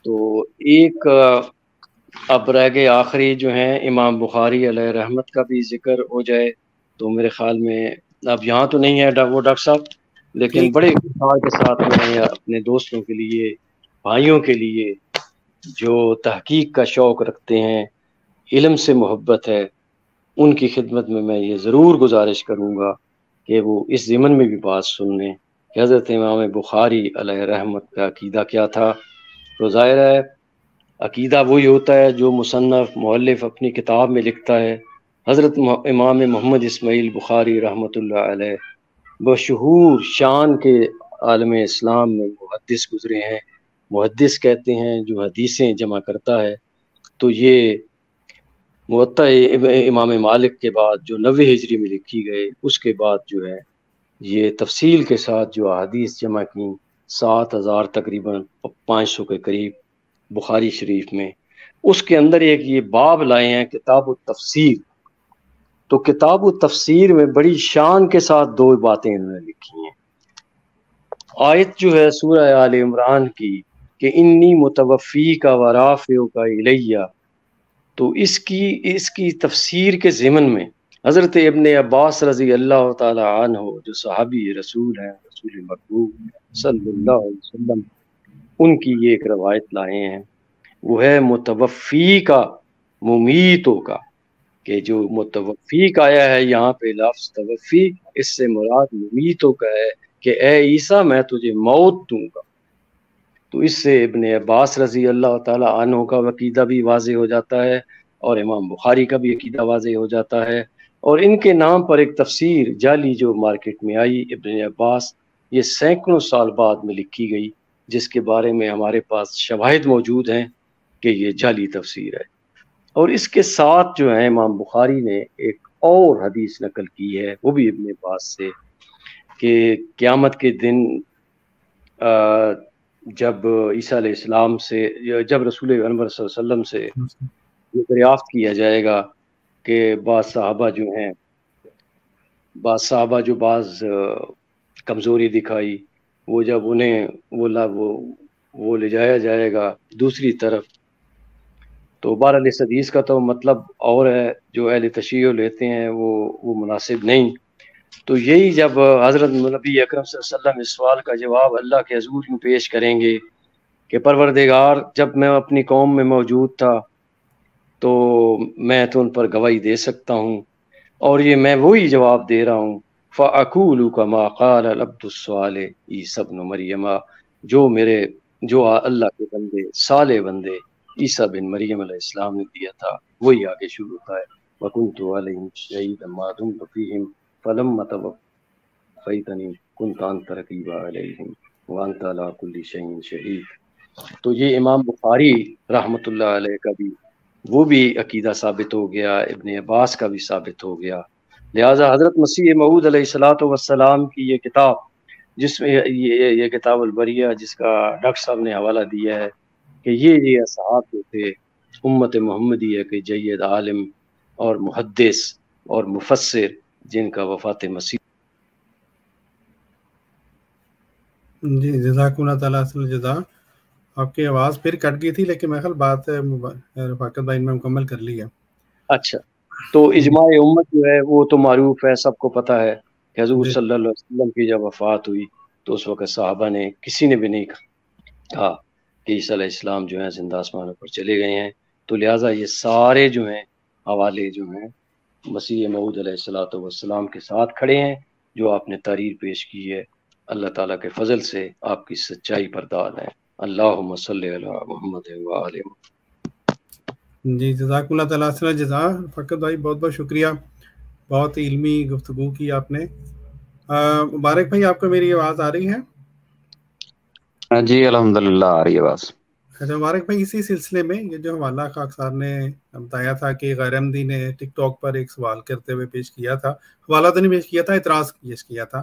تو ایک اب رہ گئے آخری جو ہیں امام بخاری علیہ رحمت کا بھی ذکر ہو جائے تو میرے خیال میں اب یہاں تو نہیں ہے وہ ڈاکٹر صاحب، لیکن بڑے اختصار کے ساتھ میں اپنے دوستوں کے لیے، بھائیوں کے لیے جو تحقیق کا شوق رکھتے ہیں، علم سے محبت ہے، ان کی خدمت میں یہ ضرور گزارش کروں گا کہ وہ اس ضمن میں بھی بات سن لیں کہ حضرت امام بخاری علیہ رحمت کا عقیدہ کیا تھا. تو ظاہر ہے عقیدہ وہی ہوتا ہے جو مصنف مؤلف اپنی کتاب میں لکھتا ہے. حضرت امام محمد اسماعیل بخاری رحمۃ اللہ علیہ بشہور شان کے عالم اسلام میں محدث گزرے ہیں. محدث کہتے ہیں جو حدیثیں جمع کرتا ہے. تو یہ موطا امام مالک کے بعد جو 90 ہجری میں لکھی گئے، اس کے بعد جو ہے یہ تفصیل کے ساتھ جو احادیث جمع کی 7000 تقریباً 500 کے قریب بخاری شریف میں، اس کے اندر ایک یہ باب لائے ہیں کتاب التفسیر. تو کتاب التفسیر میں بڑی شان کے ساتھ 2 باتیں انہوں نے لکھی ہیں. آیت جو ہے سورہ آل عمران کی کہ انی متوفی کا ورافع کا الیہ، تو اس کی تفسیر کے ضمن میں حضرت ابن عباس رضی اللہ تعالی عنہ جو صحابی رسول ہیں، رسول مقبول صلی اللہ علیہ وسلم، ان کی یہ ایک روایت لائے ہیں. وہ ہے متوفی کا ممیتوں کا، کہ جو متوفی کا آیا ہے یہاں پہ لفظ توفی، اس سے مراد ممیتوں کا ہے کہ اے عیسیٰ میں تجھے موت دوں گا. تو اس سے ابن عباس رضی اللہ تعالی عنہ کا عقیدہ بھی واضح ہو جاتا ہے اور امام بخاری کا بھی عقیدہ واضح ہو جاتا ہے. اور ان کے نام پر ایک تفسیر جعلی جو مارکیٹ میں آئی ابن عباس، یہ سینکڑوں سال بعد میں لکھی گئی، جس کے بارے میں ہمارے پاس شواہد موجود ہیں کہ یہ جعلی تفسیر ہے. اور اس کے ساتھ جو ہے امام بخاری نے ایک اور حدیث نقل کی ہے، وہ بھی ابن عباس سے، کہ قیامت کے دن جب عیسیٰ علیہ السلام سے، جب رسول انور صلی اللہ علیہ وسلم سے یہ دریافت کیا جائے گا کہ بعض صحابہ جو بعض کمزوری دکھائی، وہ جب انہیں وہ لے جایا جائے گا دوسری طرف. تو بہرحال اس حدیث کا تو مطلب اور ہے، جو اہل تشیع لیتے ہیں وہ مناسب نہیں. تو یہی جب حضرت نبی اکرم صلی اللہ علیہ وسلم اس سوال کا جواب اللہ کے حضور میں پیش کریں گے کہ پروردگار جب میں اپنی قوم میں موجود تھا تو میں تو ان پر گواہی دے سکتا ہوں، اور یہ میں وہی جواب دے رہا ہوں، فَأَقُولُ كَمَا قَالَ الْعَبْدُ الصَّالِحُ عِیسیٰ ابْنُ مَرْیَمَ، جو اللہ کے بندے صالح بندے عیسیٰ بن مریم علیہ السلام نے دیا تھا، وہی آگے شروع ہوتا ہے. وَكُنْتُ عَلَيْهِمْ شَهِيدًا مَا دُمْتُ فِيهِمْ فَلَمَّا تَوَفَّيْتَنِي كُنْتَ أَنْتَ رَقِيبَ عَلَيْهِمْ وَأَنْتَ عَلَىٰ كُلِّ شَيْءٍ شَهِيدٌ. تو یہ امام بخاری رحمۃ اللہ علیہ کا بھی وہ بھی عقیدہ ثابت ہو گیا، ابن عباس کا بھی ثابت ہو گیا. لہٰذا حضرت مسیح موعود علیہ الصلوۃ والسلام کی یہ کتاب، جس میں یہ کتاب البریہ، جس کا ڈاکٹر صاحب نے حوالہ دیا ہے کہ یہ اصحاب جو تھے امت محمدیہ کے جید عالم اور محدث اور مفسر، جن کا وفات مسیح. جی جزاکم اللہ تعالیٰ اصل جزا. آپ کی آواز پھر کٹ گئی تھی، لیکن میرے خیال بات رفاقت بھائی نے مکمل کر لی ہے. اچھا، تو اجماع امت جو ہے وہ تو معروف ہے، سب کو پتہ ہے کہ حضور صلی اللہ علیہ وسلم کی جب وفات ہوئی تو اس وقت صحابہ نے کسی نے بھی نہیں کہا کہ عیسیٰ علیہ السلام جو ہیں زندہ آسمانوں پر چلے گئے ہیں. تو لہٰذا یہ سارے جو ہیں حوالے جو ہیں مسیح موعود علیہ الصلوۃ والسلام کے ساتھ کھڑے ہیں، جو آپ نے تحریر پیش کی ہے. اللہ تعالیٰ کے فضل سے آپ کی سچائی پر داد ہے. اللہم صلی علی محمد وآل محمد. جی جزاک اللہ تعالیٰ سے جزا. فقط بھائی بہت بہت شکریہ، بہت علمی گفتگو کی آپ نے. مبارک بھائی، آپ کو میری آواز آ رہی ہے؟ جی الحمدللہ آ رہی ہے آواز. اچھا مبارک بھائی، اسی سلسلے میں یہ جو حوالہ خاک صاحب نے بتایا تھا کہ غیر احمدی نے ٹک ٹاک پر ایک سوال کرتے ہوئے پیش کیا تھا، حوالہ تو نہیں پیش کیا تھا، اعتراض پیش کیا تھا.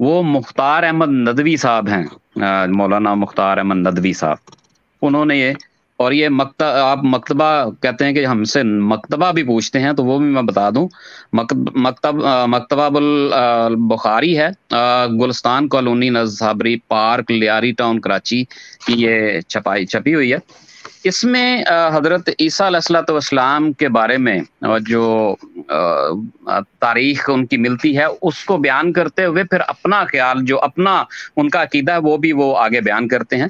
وہ مختار احمد ندوی صاحب ہیں، مولانا مختار احمد ندوی صاحب، انہوں نے یہ، اور یہ آپ مکتبہ کہتے ہیں کہ ہم سے مکتبہ بھی پوچھتے ہیں، تو وہ بھی میں بتا دوں، مکتبہ البخاری ہے، گلستان کالونی نظابری پارک، لیاری ٹاؤن کراچی کی یہ چھپی ہوئی ہے۔ اس میں حضرت عیسیٰ علیہ الصلوۃ والسلام کے بارے میں جو تاریخ ان کی ملتی ہے اس کو بیان کرتے ہوئے پھر اپنا خیال، جو اپنا ان کا عقیدہ ہے وہ بھی وہ آگے بیان کرتے ہیں۔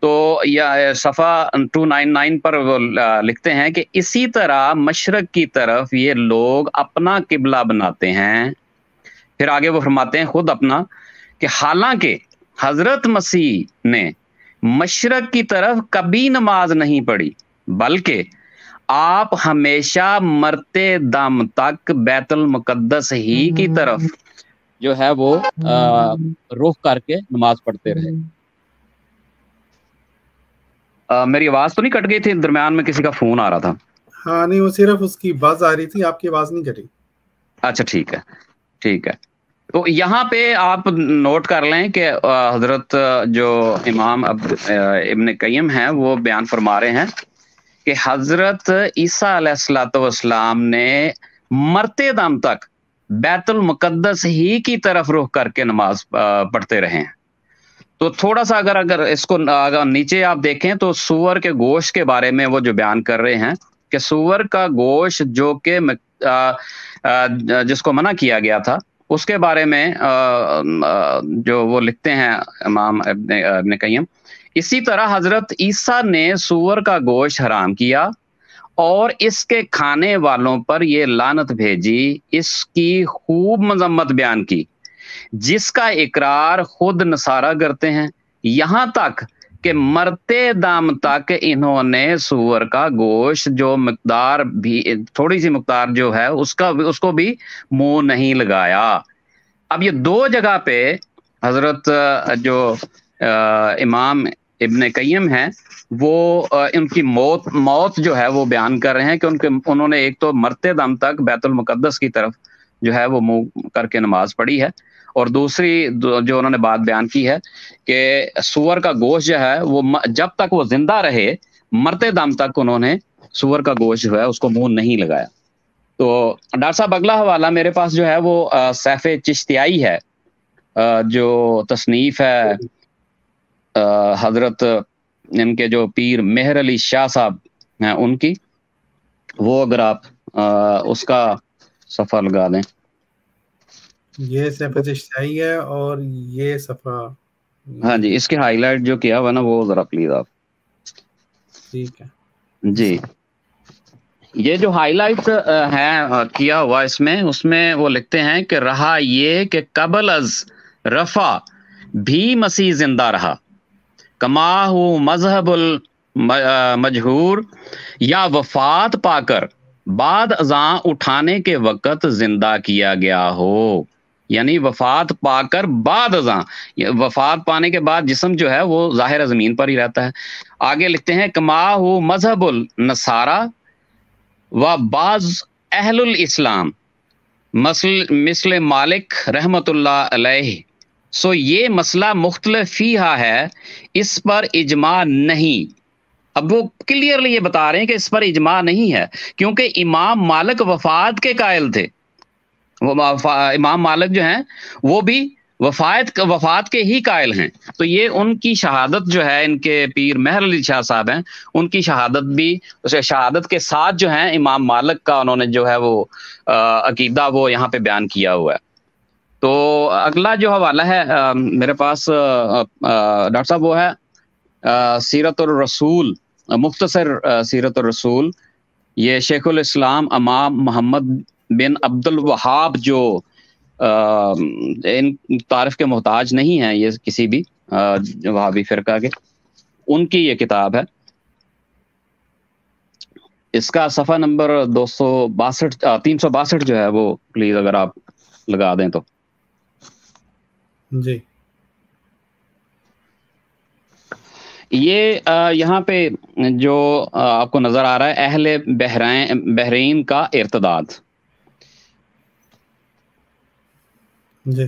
تو یہ صفحہ 299 پر وہ لکھتے ہیں کہ اسی طرح مشرق کی طرف یہ لوگ اپنا قبلہ بناتے ہیں۔ پھر آگے وہ فرماتے ہیں خود اپنا، کہ حالانکہ حضرت مسیح نے مشرق کی طرف کبھی نماز نہیں پڑھی، بلکہ آپ ہمیشہ مرتے دم تک بیت المقدس ہی کی طرف جو ہے وہ رخ کر کے نماز پڑھتے رہے۔ میری آواز تو نہیں کٹ گئی تھی؟ درمیان میں کسی کا فون آ رہا تھا۔ ہاں نہیں، وہ صرف اس کی آواز آ رہی تھی، آپ کی آواز نہیں کٹی۔ اچھا ٹھیک ہے، ٹھیک ہے۔ تو یہاں پہ آپ نوٹ کر لیں کہ حضرت جو امام ابن قیم ہیں وہ بیان فرما رہے ہیں کہ حضرت عیسیٰ علیہ الصلوۃ والسلام نے مرتے دم تک بیت المقدس ہی کی طرف رخ کر کے نماز پڑھتے رہے ہیں۔ تو تھوڑا سا اگر اس کو نیچے آپ دیکھیں تو سور کے گوشت کے بارے میں وہ جو بیان کر رہے ہیں کہ سور کا گوشت جو کہ جس کو منع کیا گیا تھا، اس کے بارے میں جو وہ لکھتے ہیں امام ابن قیم، اسی طرح حضرت عیسیٰ نے سور کا گوشت حرام کیا اور اس کے کھانے والوں پر یہ لعنت بھیجی، اس کی خوب مذمت بیان کی، جس کا اقرار خود نصارہ کرتے ہیں، یہاں تک کہ مرتے دم تک انہوں نے سور کا گوشت جو مقدار بھی تھوڑی سی مقدار جو ہے اس کو بھی منہ نہیں لگایا۔ اب یہ دو جگہ پہ حضرت جو امام ابن قیم ہیں وہ ان کی موت جو ہے وہ بیان کر رہے ہیں کہ انہوں نے ایک تو مرتے دم تک بیت المقدس کی طرف جو ہے وہ منہ کر کے نماز پڑھی ہے، اور دوسری جو انہوں نے بات بیان کی ہے کہ سور کا گوشت جو ہے وہ جب تک وہ زندہ رہے مرتے دم تک انہوں نے سور کا گوشت جو ہے اس کو منہ نہیں لگایا۔ تو ڈاکٹر صاحب اگلا حوالہ میرے پاس جو ہے وہ سیف چشتیائی ہے، جو تصنیف ہے حضرت ان کے جو پیر مہر علی شاہ صاحب ہیں ان کی، وہ اگر آپ اس کا صفحہ لگا دیں۔ یہ صفحہ چشتیائی ہے اور یہ صفحہ، ہاں جی، اس کے ہائی لائٹ جو کیا ہوا نا وہ ذرا پلیز آپ۔ ٹھیک ہے جی، یہ جو ہائی لائٹ ہے کیا ہوا اس میں وہ لکھتے ہیں کہ رہا یہ کہ قبل از رفع بھی مسیح زندہ رہا، کما ہو مذہب المجہور، یا وفات پا کر بعد ازاں اٹھانے کے وقت زندہ کیا گیا ہو، یعنی وفات پا کر بعد ازاں، وفات پانے کے بعد جسم جو ہے وہ ظاہر زمین پر ہی رہتا ہے۔ آگے لکھتے ہیں کما ہو مذہب النصارہ و بعض اہل الاسلام مثل مالک رحمت اللہ علیہ، سو یہ مسئلہ مختلف فیہا ہے، اس پر اجماع نہیں۔ اب وہ کلیئرلی یہ بتا رہے ہیں کہ اس پر اجماع نہیں ہے، کیونکہ امام مالک وفات کے قائل تھے، امام مالک جو ہیں وہ بھی وفات کے ہی قائل ہیں۔ تو یہ ان کی شہادت جو ہے، ان کے پیر مہر علی شاہ صاحب ہیں، ان کی شہادت بھی، شہادت کے ساتھ جو ہے امام مالک کا انہوں نے جو ہے وہ عقیدہ وہ یہاں پہ بیان کیا ہوا ہے۔ تو اگلا جو حوالہ ہے میرے پاس ڈاکٹر صاحب وہ ہے سیرت الرسول، مختصر سیرت الرسول، یہ شیخ الاسلام امام محمد بن عبد الوہاب جو ان تعارف کے محتاج نہیں ہیں یہ کسی بھی وہابی فرقہ کے، ان کی یہ کتاب ہے۔ اس کا صفحہ نمبر 362 جو ہے وہ پلیز اگر آپ لگا دیں تو۔ جی، یہ یہاں پہ جو آپ کو نظر آ رہا ہے اہل بحرین کا ارتداد، جی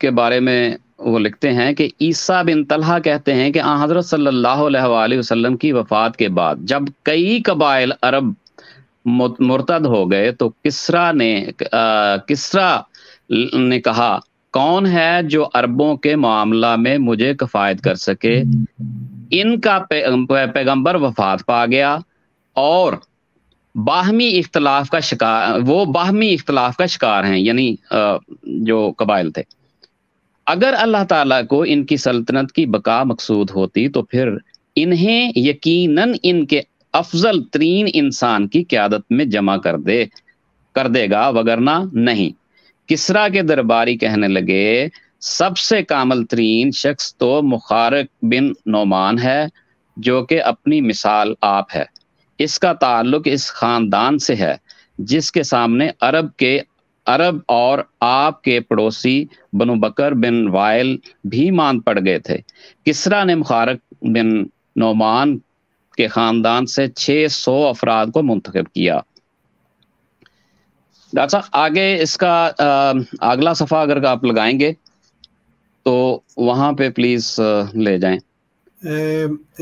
کے بارے میں وہ لکھتے ہیں کہ عیسیٰ بن طلحہ کہتے ہیں کہ آن حضرت صلی اللہ علیہ وآلہ وسلم کی وفات کے بعد جب کئی قبائل عرب مرتد ہو گئے تو کسرا نے کہا کون ہے جو عربوں کے معاملہ میں مجھے کفایت کر سکے؟ ان کا پیغمبر وفات پا گیا اور باہمی اختلاف کا شکار ہیں، یعنی جو قبائل تھے۔ اگر اللہ تعالیٰ کو ان کی سلطنت کی بقا مقصود ہوتی تو پھر انہیں یقیناً ان کے افضل ترین انسان کی قیادت میں جمع کر دے گا، وگرنہ نہیں۔ کسرا کے درباری کہنے لگے سب سے کامل ترین شخص تو مخارق بن نعمان ہے جو کہ اپنی مثال آپ ہے، اس کا تعلق اس خاندان سے ہے جس کے سامنے عرب اور آپ کے پڑوسی بنو بکر بن وائل بھی مان پڑ گئے تھے۔ کسرا نے مخارق بن نعمان کے خاندان سے 600 افراد کو منتخب کیا۔ ڈاکٹر صاحب آگے اس کا اگلا صفحہ اگر آپ لگائیں گے تو وہاں پہ پلیز لے جائیں۔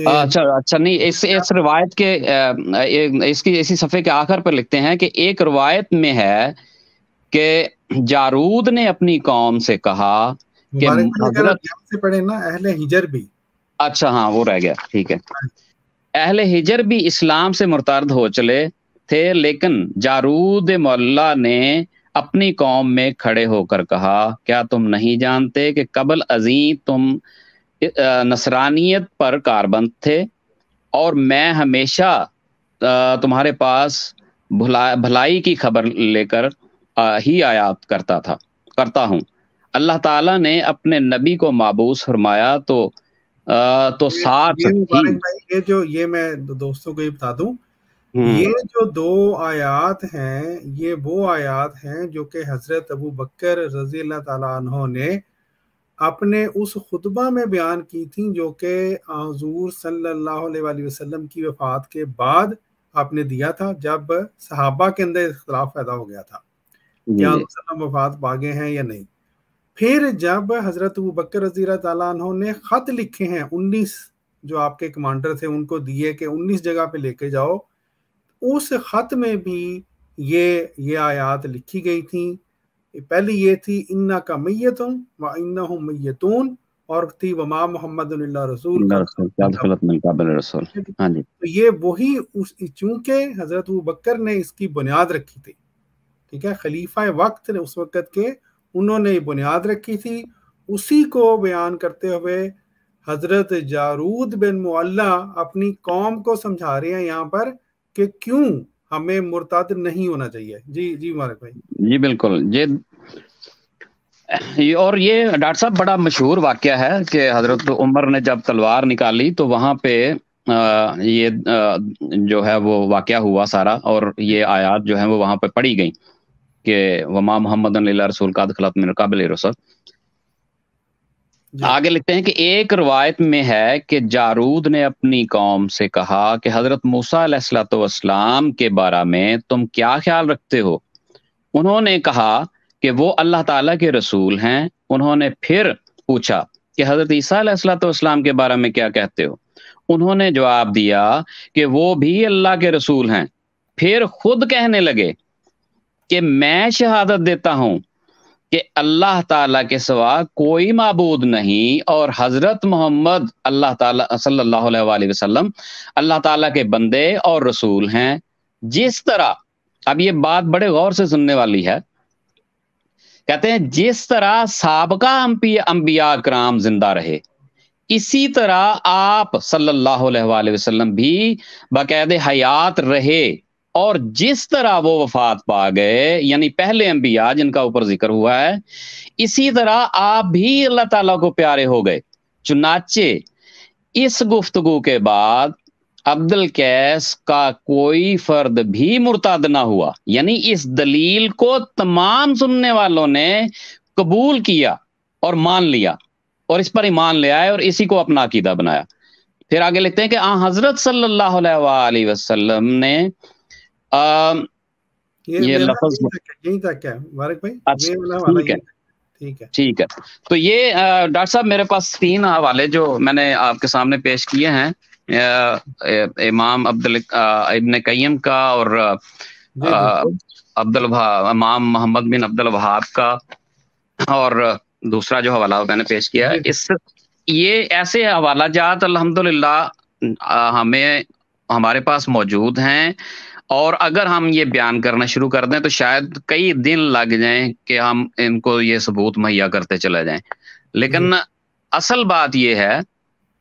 اچھا نہیں، اس روایت کے اسی صفحے کے آخر پر لکھتے ہیں کہ ایک روایت میں ہے کہ جارود نے اپنی قوم سے کہا کہ سے پڑھے نا اہل ہجر بھی، اچھا ہاں وہ رہ گیا، ٹھیک ہے، اہل ہجر بھی اسلام سے مرتد ہو چلے تھے، لیکن جارود مولا نے اپنی قوم میں کھڑے ہو کر کہا کیا تم نہیں جانتے کہ قبل ازیں تم نصرانیت پر کاربند تھے اور میں ہمیشہ تمہارے پاس بھلائی کی خبر لے کر ہی آیا کرتا ہوں۔ اللہ تعالیٰ نے اپنے نبی کو مابعوث فرمایا تو ساتھ یہ میں دوستوں کو یہ بتا دوں، یہ جو 2 آیات ہیں یہ وہ آیات ہیں جو کہ حضرت ابو بکر رضی اللہ تعالیٰ عنہ نے اپنے اس خطبہ میں بیان کی تھیں جو کہ حضور صلی اللہ علیہ وآلہ وسلم کی وفات کے بعد آپ نے دیا تھا، جب صحابہ کے اندر اختلاف پیدا ہو گیا تھا کیا حضرت وفات پا گئے ہیں یا نہیں۔ پھر جب حضرت ابو بکر رضی اللہ تعالیٰ عنہ نے خط لکھے ہیں 19 جو آپ کے کمانڈر تھے ان کو دیے کہ 19 جگہ پہ لے کے جاؤ، اس خط میں بھی یہ آیات لکھی گئی تھیں۔ پہلی یہ تھی انک میت وانہم میتون، اور تھی وما محمد الا رسول، تو یہ وہی چونکہ حضرت ابو بکر نے اس کی بنیاد رکھی تھی، ٹھیک ہے، خلیفہ وقت اس وقت کے انہوں نے بنیاد رکھی تھی، اسی کو بیان کرتے ہوئے حضرت جارود بن معلا اپنی قوم کو سمجھا رہے ہیں یہاں پر کہ کیوں ہمیں مرتد نہیں ہونا چاہیے۔ جی مبارک بھائی۔ جی بالکل، اور یہ ڈاکٹر صاحب بڑا مشہور واقعہ ہے کہ حضرت عمر نے جب تلوار نکالی تو وہاں پہ یہ جو ہے وہ واقعہ ہوا سارا، اور یہ آیات جو ہیں وہ وہاں پہ پڑھی گئیں کہ وما محمد الا رسول قد خلت من قبلہ الرسل۔ آگے لکھتے ہیں کہ ایک روایت میں ہے کہ جارود نے اپنی قوم سے کہا کہ حضرت موسیٰ علیہ الصلوۃ والسلام کے بارے میں تم کیا خیال رکھتے ہو؟ انہوں نے کہا کہ وہ اللہ تعالیٰ کے رسول ہیں۔ انہوں نے پھر پوچھا کہ حضرت عیسیٰ علیہ الصلوۃ والسلام کے بارے میں کیا کہتے ہو؟ انہوں نے جواب دیا کہ وہ بھی اللہ کے رسول ہیں۔ پھر خود کہنے لگے کہ میں شہادت دیتا ہوں کہ اللہ تعالیٰ کے سوا کوئی معبود نہیں، اور حضرت محمد اللہ تعالیٰ صلی اللہ علیہ وآلہ وسلم اللہ تعالیٰ کے بندے اور رسول ہیں۔ جس طرح، اب یہ بات بڑے غور سے سننے والی ہے، کہتے ہیں جس طرح سابقہ انبیاء کرام زندہ رہے اسی طرح آپ صلی اللہ علیہ وآلہ وسلم بھی باقاعدہ حیات رہے، اور جس طرح وہ وفات پا گئے یعنی پہلے انبیاء جن کا اوپر ذکر ہوا ہے، اسی طرح آپ بھی اللہ تعالیٰ کو پیارے ہو گئے۔ چنانچہ اس گفتگو کے بعد عبد القیس کا کوئی فرد بھی مرتد نہ ہوا، یعنی اس دلیل کو تمام سننے والوں نے قبول کیا اور مان لیا اور اس پر ایمان لے آئے اور اسی کو اپنا عقیدہ بنایا۔ پھر آگے لکھتے ہیں کہ حضرت صلی اللہ علیہ وآلہ وسلم نے یہ لفظ یہی تک کیا مبارک بھائی؟ اچھا، یہ والا حوالہ ٹھیک ہے، ٹھیک ہے ٹھیک ہے. تو یہ ڈاکٹر صاحب میرے پاس 3 حوالے جو میں نے آپ کے سامنے پیش کیے ہیں، امام ابن قیم کا، اور جی جی امام محمد بن عبد الوہاب کا، اور دوسرا جو حوالہ میں نے پیش کیا ہے. جی یہ ایسے حوالہ جات الحمدللہ ہمارے پاس موجود ہیں، اور اگر ہم یہ بیان کرنا شروع کر دیں تو شاید کئی دن لگ جائیں کہ ہم ان کو یہ ثبوت مہیا کرتے چلے جائیں. لیکن اصل بات یہ ہے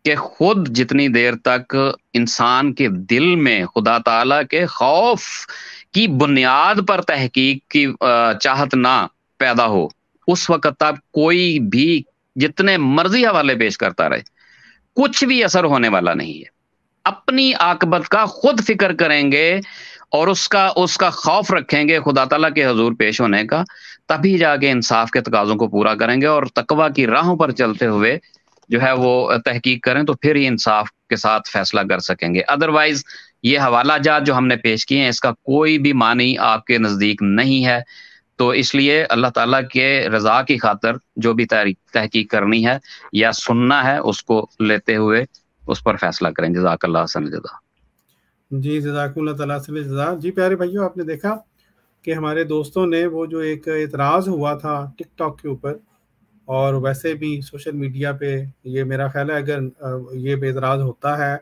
کہ خود جتنی دیر تک انسان کے دل میں خدا تعالیٰ کے خوف کی بنیاد پر تحقیق کی چاہت نہ پیدا ہو، اس وقت تک کوئی بھی جتنے مرضی حوالے پیش کرتا رہے کچھ بھی اثر ہونے والا نہیں ہے. اپنی عاقبت کا خود فکر کریں گے اور اس کا خوف رکھیں گے خدا تعالیٰ کے حضور پیش ہونے کا، تبھی جا کے انصاف کے تقاضوں کو پورا کریں گے اور تقویٰ کی راہوں پر چلتے ہوئے جو ہے وہ تحقیق کریں، تو پھر ہی انصاف کے ساتھ فیصلہ کر سکیں گے. ادروائز یہ حوالہ جات جو ہم نے پیش کیے ہیں اس کا کوئی بھی معنی آپ کے نزدیک نہیں ہے. تو اس لیے اللہ تعالیٰ کے رضا کی خاطر جو بھی تحقیق کرنی ہے یا سننا ہے اس کو لیتے ہوئے اس پر فیصلہ کریں. جزاک اللہ حسن جزا. جی جزاک اللہ تعالیٰ سے جزا. جی پیارے بھائیوں، آپ نے دیکھا کہ ہمارے دوستوں نے وہ جو ایک اعتراض ہوا تھا ٹک ٹاک کے اوپر، اور ویسے بھی سوشل میڈیا پہ، یہ میرا خیال ہے اگر یہ اعتراض ہوتا ہے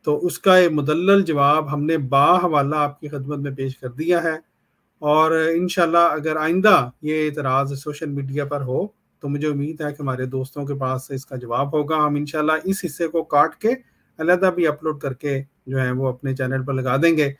تو اس کا ایک مدلل جواب ہم نے باحوالہ آپ کی خدمت میں پیش کر دیا ہے. اور انشاءاللہ اگر آئندہ یہ اعتراض سوشل میڈیا پر ہو تو مجھے امید ہے کہ ہمارے دوستوں کے پاس اس کا جواب ہوگا. ہم انشاءاللہ اس حصے کو کاٹ کے علیحدہ بھی اپلوڈ کر کے جو ہے وہ اپنے چینل پر لگا دیں گے